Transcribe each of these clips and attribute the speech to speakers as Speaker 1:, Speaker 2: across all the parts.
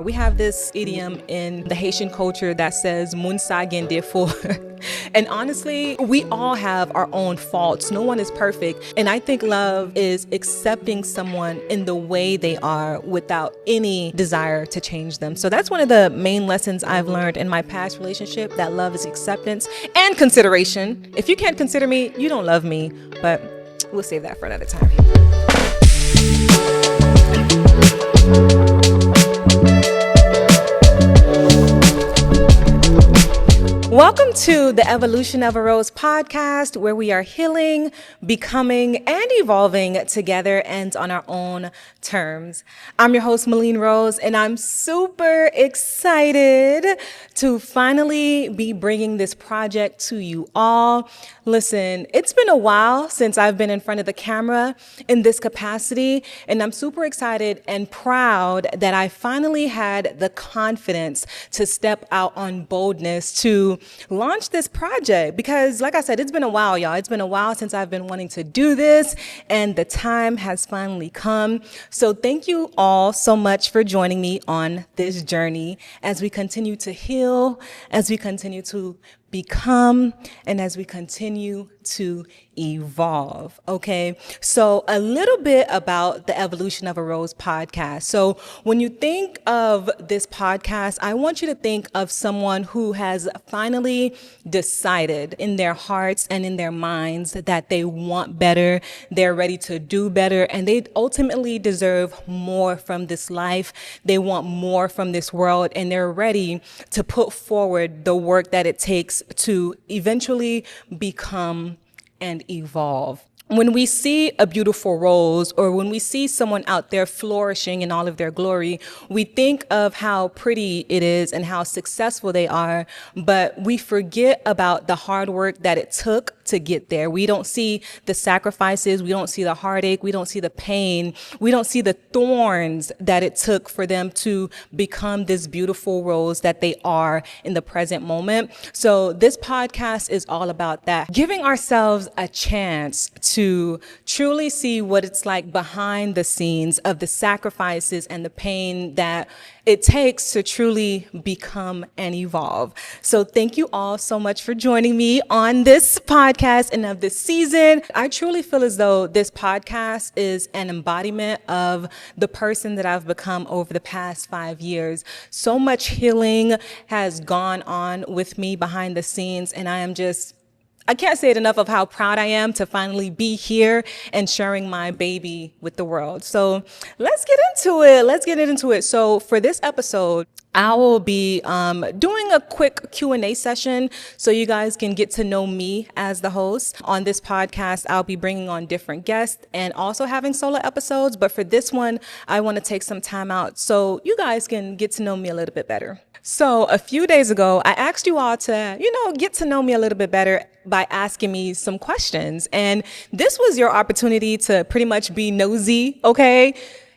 Speaker 1: We have this idiom in the Haitian culture that says "Moun sa gen defo." And honestly, we all have our own faults. No one is perfect. And I think love is accepting someone in the way they are without any desire to change them. So that's one of the main lessons I've learned in my past relationship, that love is acceptance and consideration. If you can't consider me, you don't love me. But we'll save that for another time. Welcome to the Evolution of a Rose podcast, where we are healing, becoming, and evolving together and on our own terms. I'm your host, Meline Rose, and I'm super excited to finally be bringing this project to you all. Listen, it's been a while since I've been in front of the camera in this capacity, and I'm super excited and proud that I finally had the confidence to step out on boldness to launch this project, because like I said, it's been a while, y'all. It's been a while since I've been wanting to do this, and the time has finally come. So thank you all so much for joining me on this journey as we continue to heal, as we continue to become, and as we continue to evolve. Okay. So a little bit about the Evolution of a Rose podcast. So when you think of this podcast, I want you to think of someone who has finally decided in their hearts and in their minds that they want better, they're ready to do better, and they ultimately deserve more from this life. They want more from this world, and they're ready to put forward the work that it takes to eventually become and evolve. When we see a beautiful rose, or when we see someone out there flourishing in all of their glory, we think of how pretty it is and how successful they are, but we forget about the hard work that it took to get there. We don't see the sacrifices, we don't see the heartache, we don't see the pain, we don't see the thorns that it took for them to become this beautiful rose that they are in the present moment. So this podcast is all about that, giving ourselves a chance to truly see what it's like behind the scenes of the sacrifices and the pain that it takes to truly become and evolve. So thank you all so much for joining me on this podcast and of this season. I truly feel as though this podcast is an embodiment of the person that I've become over the past 5 years. So much healing has gone on with me behind the scenes, and I can't say it enough of how proud I am to finally be here and sharing my baby with the world. So let's get into it. So for this episode, I will be doing a quick Q&A session so you guys can get to know me as the host. On this podcast, I'll be bringing on different guests and also having solo episodes. But for this one, I want to take some time out so you guys can get to know me a little bit better. So a few days ago, I asked you all to, get to know me a little bit better by asking me some questions. And this was your opportunity to pretty much be nosy, okay?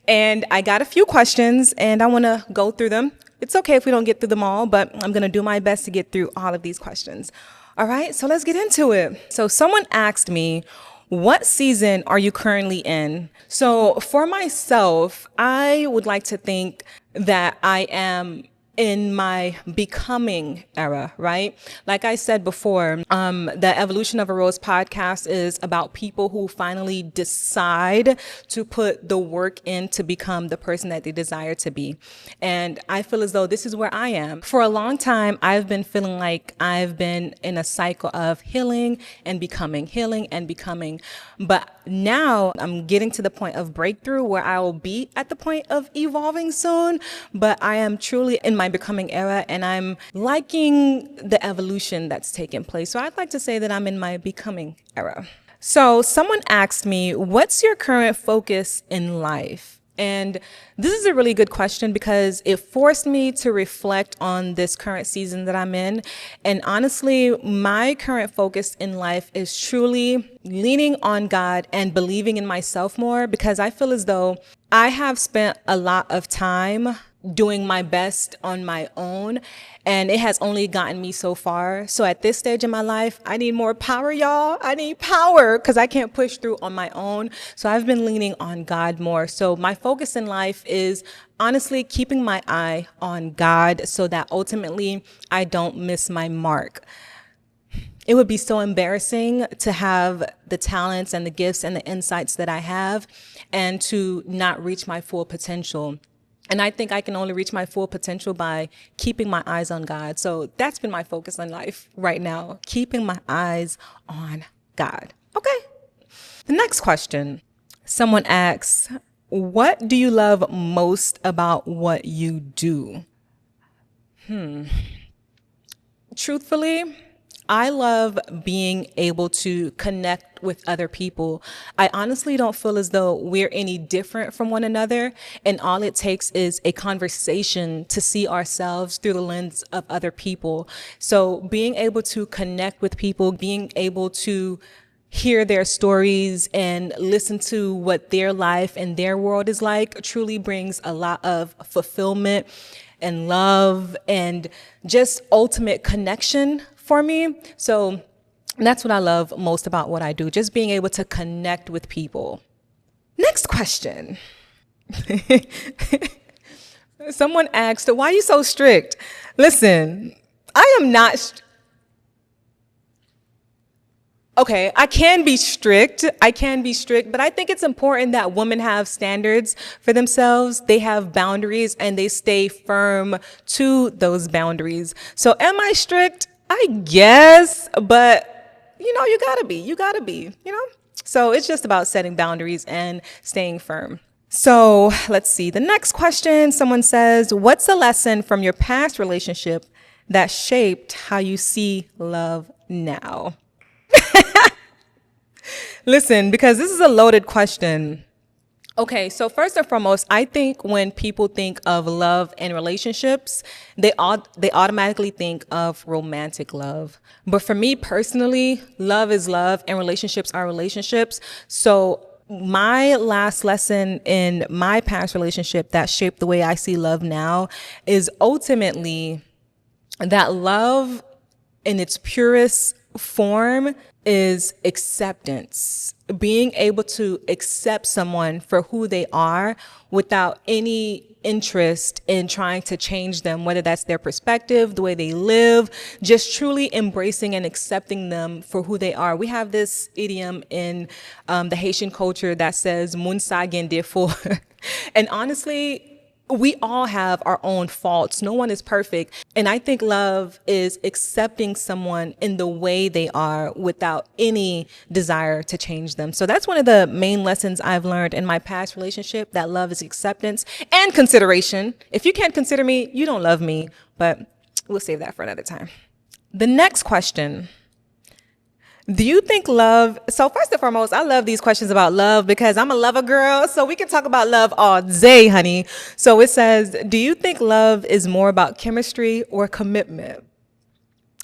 Speaker 1: And I got a few questions and I want to go through them. It's okay if we don't get through them all, but I'm going to do my best to get through all of these questions. All right, so let's get into it. So someone asked me, what season are you currently in? So for myself, I would like to think that I am in my becoming era, right? Like I said before, the Evolution of a Rose podcast is about people who finally decide to put the work in to become the person that they desire to be. And I feel as though this is where I am. For a long time, I've been feeling like I've been in a cycle of healing and becoming. But now I'm getting to the point of breakthrough where I will be at the point of evolving soon. But I am truly in my becoming era, and I'm liking the evolution that's taken place. So I'd like to say that I'm in my becoming era. So someone asked me, what's your current focus in life? And this is a really good question because it forced me to reflect on this current season that I'm in. And honestly, my current focus in life is truly leaning on God and believing in myself more, because I feel as though I have spent a lot of time doing my best on my own, and it has only gotten me so far. So at this stage in my life, I need more power, y'all. I need power because I can't push through on my own. So I've been leaning on God more. So my focus in life is honestly keeping my eye on God so that ultimately I don't miss my mark. It would be so embarrassing to have the talents and the gifts and the insights that I have and to not reach my full potential. And I think I can only reach my full potential by keeping my eyes on God. So that's been my focus in life right now, keeping my eyes on God. Okay. The next question, someone asks, what do you love most about what you do? Truthfully, I love being able to connect with other people. I honestly don't feel as though we're any different from one another, and all it takes is a conversation to see ourselves through the lens of other people. So being able to connect with people, being able to hear their stories and listen to what their life and their world is like truly brings a lot of fulfillment and love and just ultimate connection for me. So that's what I love most about what I do, just being able to connect with people. Next question. Someone asked, why are you so strict? Listen, I am not okay, I can be strict, but I think it's important that women have standards for themselves. They have boundaries and they stay firm to those boundaries. So am I strict? I guess, but you gotta be. So it's just about setting boundaries and staying firm. So let's see. The next question, someone says, what's a lesson from your past relationship that shaped how you see love now? Listen, because this is a loaded question. Okay, so first and foremost, I think when people think of love and relationships, they automatically think of romantic love. But for me personally, love is love and relationships are relationships. So my last lesson in my past relationship that shaped the way I see love now is ultimately that love in its purest form is acceptance. Being able to accept someone for who they are without any interest in trying to change them, whether that's their perspective, the way they live, just truly embracing and accepting them for who they are. We have this idiom in the Haitian culture that says, "Mun sa gen défaut." And honestly, we all have our own faults. No one is perfect. And I think love is accepting someone in the way they are without any desire to change them. So that's one of the main lessons I've learned in my past relationship, that love is acceptance and consideration. If you can't consider me, you don't love me, but we'll save that for another time. The next question. Do you think love, so first and foremost, I love these questions about love because I'm a lover girl, so we can talk about love all day, honey. So it says, do you think love is more about chemistry or commitment?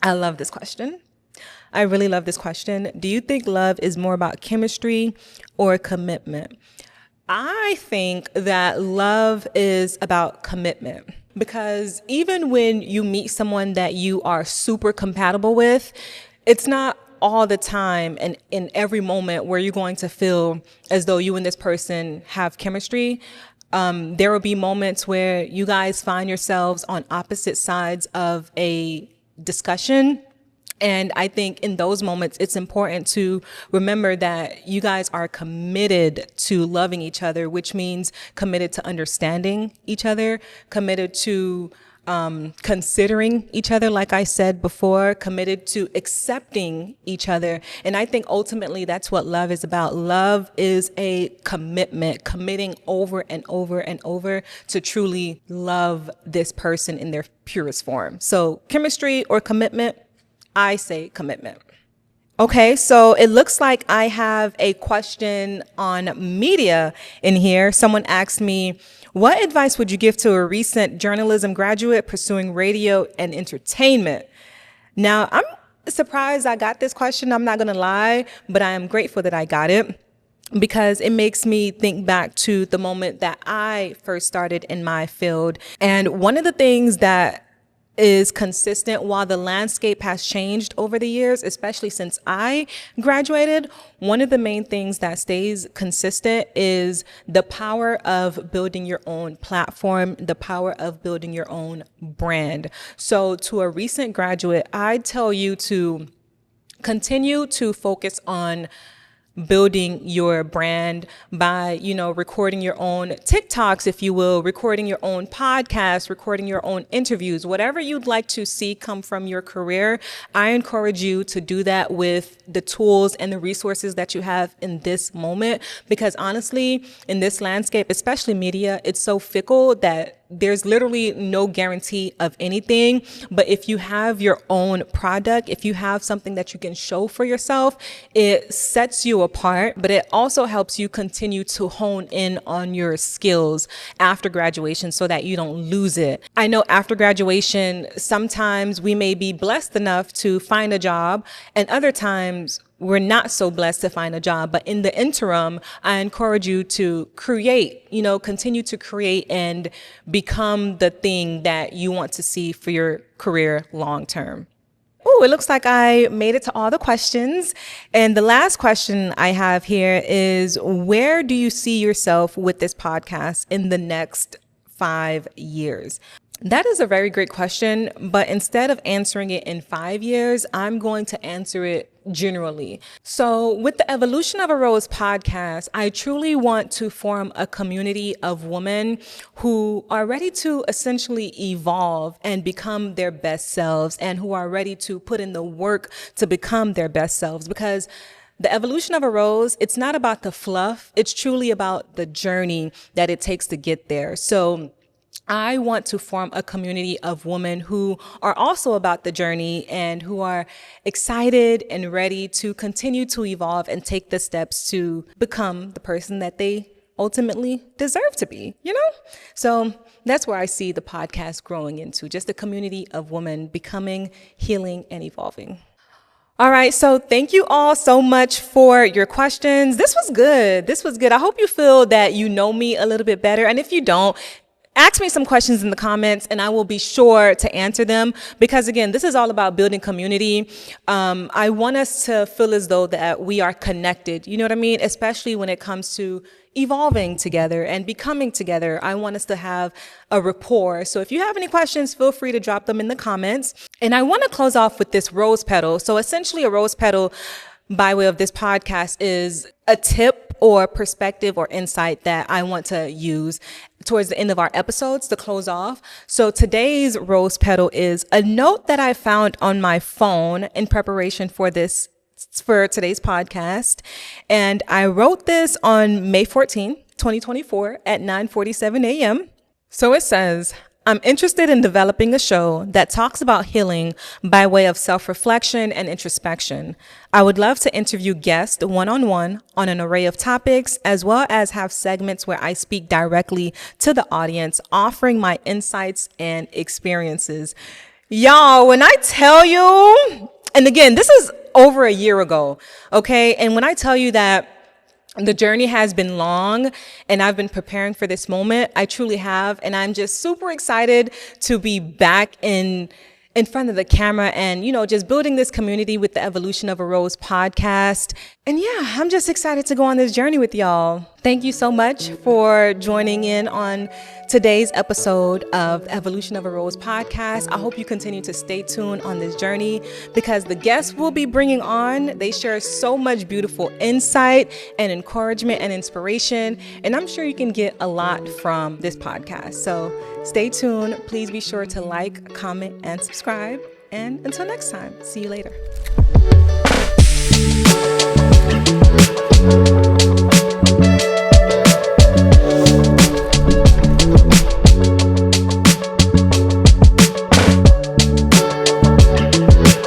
Speaker 1: I love this question. I really love this question. Do you think love is more about chemistry or commitment? I think that love is about commitment. Because even when you meet someone that you are super compatible with, it's not all the time and in every moment where you're going to feel as though you and this person have chemistry. There will be moments where you guys find yourselves on opposite sides of a discussion. And I think in those moments, it's important to remember that you guys are committed to loving each other, which means committed to understanding each other, committed to considering each other, like I said before, committed to accepting each other. And I think ultimately that's what love is about. Love is a commitment, committing over and over and over to truly love this person in their purest form. So chemistry or commitment? I say commitment. Okay, so it looks like I have a question on media in here. Someone asked me, what advice would you give to a recent journalism graduate pursuing radio and entertainment? Now, I'm surprised I got this question. I'm not going to lie, but I am grateful that I got it because it makes me think back to the moment that I first started in my field. And one of the things that is consistent while the landscape has changed over the years, especially since I graduated, one of the main things that stays consistent is the power of building your own platform, the power of building your own brand. So to a recent graduate, I tell you to continue to focus on building your brand by, recording your own TikToks, if you will, recording your own podcasts, recording your own interviews, whatever you'd like to see come from your career. I encourage you to do that with the tools and the resources that you have in this moment, because honestly, in this landscape, especially media, it's so fickle that there's literally no guarantee of anything. But if you have your own product, if you have something that you can show for yourself, it sets you apart, but it also helps you continue to hone in on your skills after graduation so that you don't lose it. I know after graduation, sometimes we may be blessed enough to find a job, and other times we're not so blessed to find a job. But in the interim, I encourage you to create, continue to create and become the thing that you want to see for your career long term. Oh, it looks like I made it to all the questions. And the last question I have here is, where do you see yourself with this podcast in the next 5 years? That is a very great question, but instead of answering it in 5 years, I'm going to answer it generally. So with the Evolution of a Rose podcast, I truly want to form a community of women who are ready to essentially evolve and become their best selves, and who are ready to put in the work to become their best selves. Because the evolution of a rose, it's not about the fluff. It's truly about the journey that it takes to get there. So I want to form a community of women who are also about the journey and who are excited and ready to continue to evolve and take the steps to become the person that they ultimately deserve to be, So that's where I see the podcast growing into, just a community of women becoming, healing, and evolving. All right. So thank you all so much for your questions. This was good. I hope you feel that you know me a little bit better. And if you don't, ask me some questions in the comments and I will be sure to answer them, because again, this is all about building community. I want us to feel as though that we are connected, you know what I mean? Especially when it comes to evolving together and becoming together. I want us to have a rapport. So if you have any questions, feel free to drop them in the comments. And I want to close off with this rose petal. So essentially a rose petal, by way of this podcast, is a tip or perspective or insight that I want to use towards the end of our episodes to close off. So today's rose petal is a note that I found on my phone in preparation for today's podcast. And I wrote this on May 14, 2024 at 9:47 a.m. So it says, I'm interested in developing a show that talks about healing by way of self-reflection and introspection. I would love to interview guests one-on-one on an array of topics, as well as have segments where I speak directly to the audience, offering my insights and experiences. Y'all, when I tell you, and again, this is over a year ago, okay? And when I tell you that the journey has been long and I've been preparing for this moment, I truly have. And I'm just super excited to be back in front of the camera and, just building this community with the Evolution of a Rose podcast. And yeah, I'm just excited to go on this journey with y'all. Thank you so much for joining in on today's episode of Evolution of a Rose podcast. I hope you continue to stay tuned on this journey, because the guests we'll be bringing on, they share so much beautiful insight and encouragement and inspiration. And I'm sure you can get a lot from this podcast. So stay tuned. Please be sure to like, comment, and subscribe. And until next time, see you later.